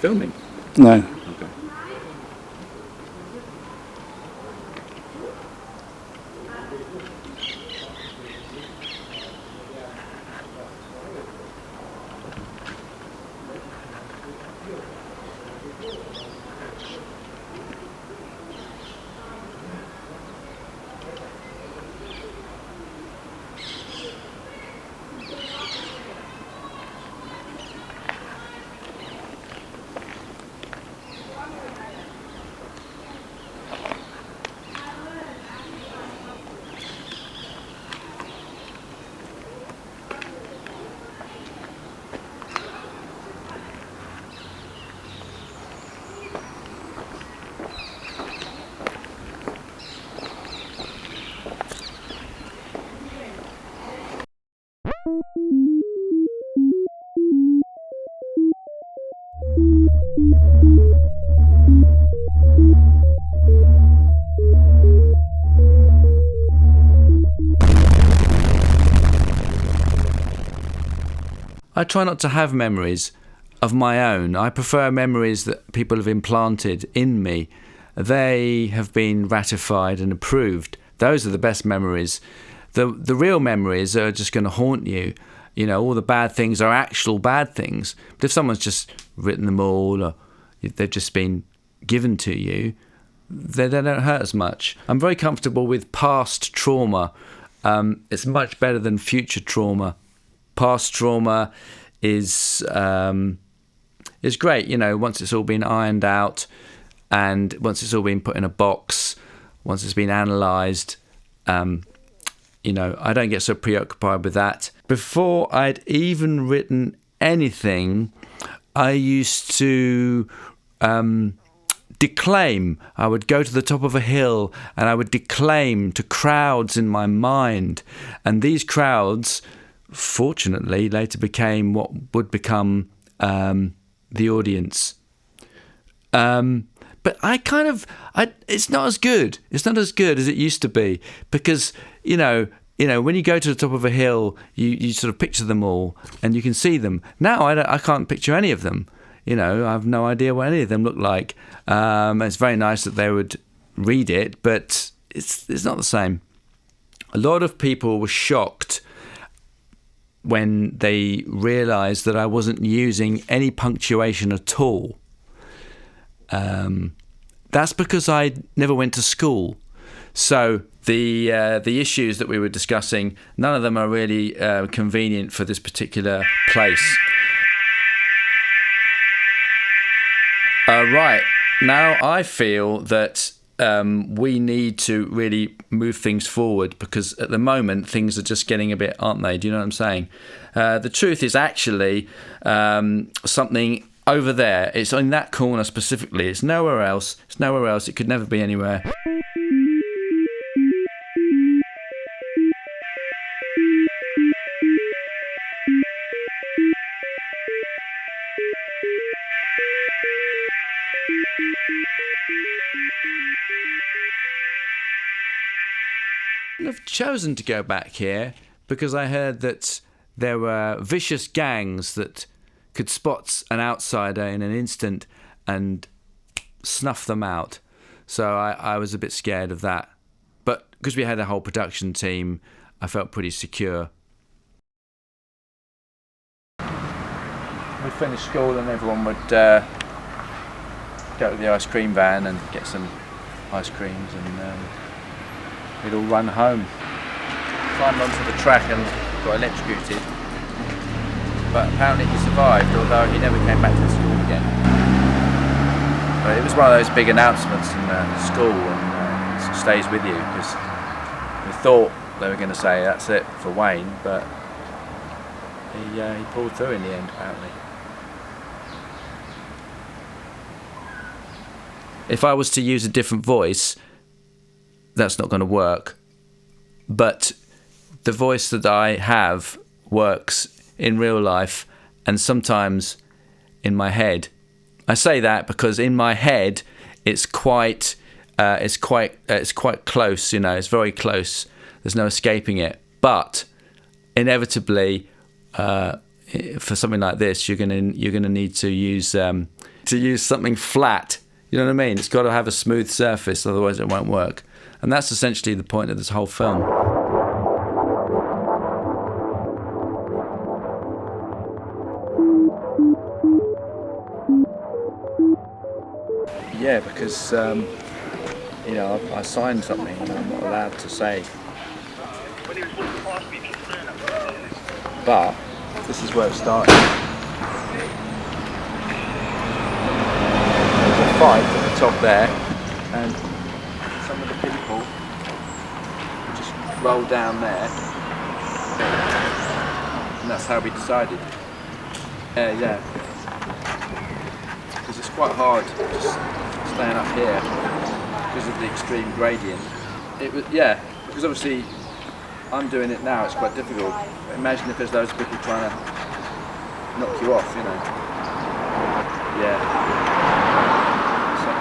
filming? No. Okay. I try not to have memories of my own. I prefer memories that people have implanted in me. They have been ratified and approved. Those are the best memories. The real memories are just going to haunt you. You know, all the bad things are actual bad things. But if someone's just written them all, or they've just been given to you, they don't hurt as much. I'm very comfortable with past trauma. It's much better than future trauma. Past trauma is great, you know, once it's all been ironed out and once it's all been put in a box, once it's been analysed, you know, I don't get so preoccupied with that. Before I'd even written anything, I used to declaim. I would go to the top of a hill and I would declaim to crowds in my mind, and these crowds fortunately later became what would become the audience. But it's not as good. It's not as good as it used to be, because you know when you go to the top of a hill, you sort of picture them all and you can see them. Now I can't picture any of them. You know, I have no idea what any of them look like. It's very nice that they would read it, but it's not the same. A lot of people were shocked when they realised that I wasn't using any punctuation at all. That's because I never went to school. So the issues that we were discussing, none of them are really convenient for this particular place. Right, now I feel that we need to really move things forward, because at the moment things are just getting a bit, aren't they? Do you know what I'm saying? The truth is actually something over there. It's in that corner specifically. It's nowhere else. It's nowhere else. It could never be anywhere. I've chosen to go back here because I heard that there were vicious gangs that could spot an outsider in an instant and snuff them out. So I was a bit scared of that. But because we had a whole production team, I felt pretty secure. We'd finish school and everyone would go to the ice cream van and get some ice creams, and we'd all run home. Climbed onto the track and got electrocuted, but apparently he survived, although he never came back to school again. But it was one of those big announcements in school, and it stays with you, because we thought they were going to say that's it for Wayne, but he pulled through in the end, apparently. If I was to use a different voice, that's not going to work. But the voice that I have works in real life and sometimes in my head. I say that because in my head it's quite close. You know, it's very close. There's no escaping it. But inevitably, for something like this, you're gonna need to use something flat. You know what I mean? It's got to have a smooth surface, otherwise it won't work. And that's essentially the point of this whole film. Yeah, because I signed something and I'm not allowed to say. But this is where it started. There's a fight at the top there, and some of the people just rolled down there, and that's how we decided. Yeah. Because it's quite hard just staying up here because of the extreme gradient. Because obviously I'm doing it now, it's quite difficult. Imagine if there's loads of people trying to knock you off, you know. Yeah. So,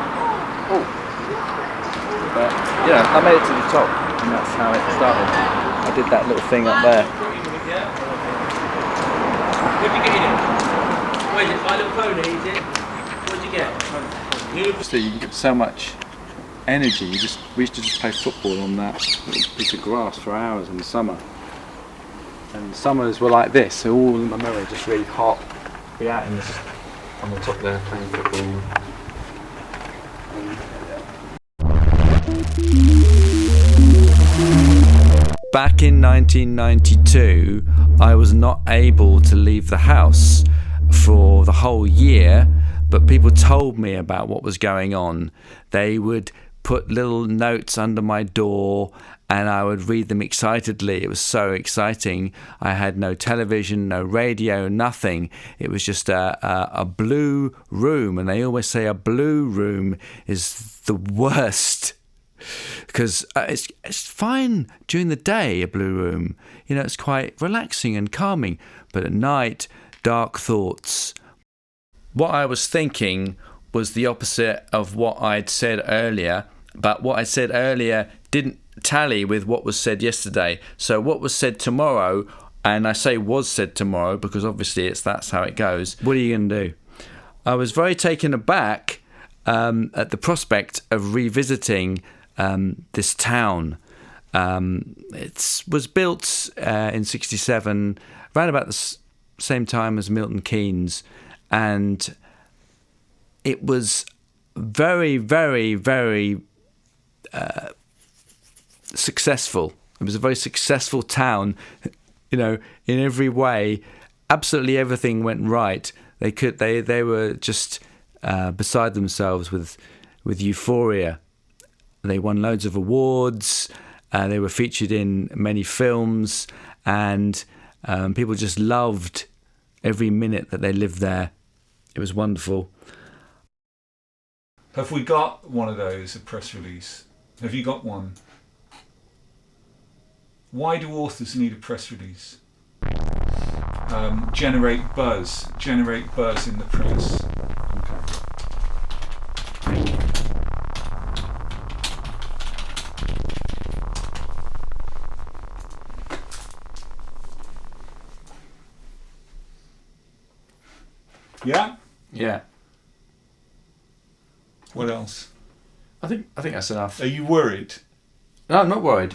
but yeah, I made it to the top, and that's how it started. I did that little thing up there. What did you get in it? What is it, My Little Pony, is it? What did you get? Obviously you can get so much energy. We used to just play football on that little piece of grass for hours in the summer. And summers were like this, so all in my memory, just really hot. Be out in this, on the top there playing football. Back in 1992, I was not able to leave the house for the whole year, but people told me about what was going on. They would put little notes under my door and I would read them excitedly. It was so exciting. I had no television, no radio, nothing. It was just a blue room, and they always say a blue room is the worst. Because it's fine during the day, a blue room. You know, it's quite relaxing and calming. But at night, dark thoughts. What I was thinking was the opposite of what I'd said earlier. But what I said earlier didn't tally with what was said yesterday. So what was said tomorrow, and I say was said tomorrow because obviously that's how it goes. What are you going to do? I was very taken aback at the prospect of revisiting this town. It was built in 1967, around about the same time as Milton Keynes, and it was very, very, very successful. It was a very successful town, you know, in every way. Absolutely everything went right. They were just beside themselves with euphoria. They won loads of awards. They were featured in many films, and people just loved every minute that they lived there. It was wonderful. Have we got one of those, a press release? Have you got one? Why do authors need a press release? Generate buzz in the press. Okay. Yeah? Yeah. What else? I think that's enough. Are you worried? No, I'm not worried.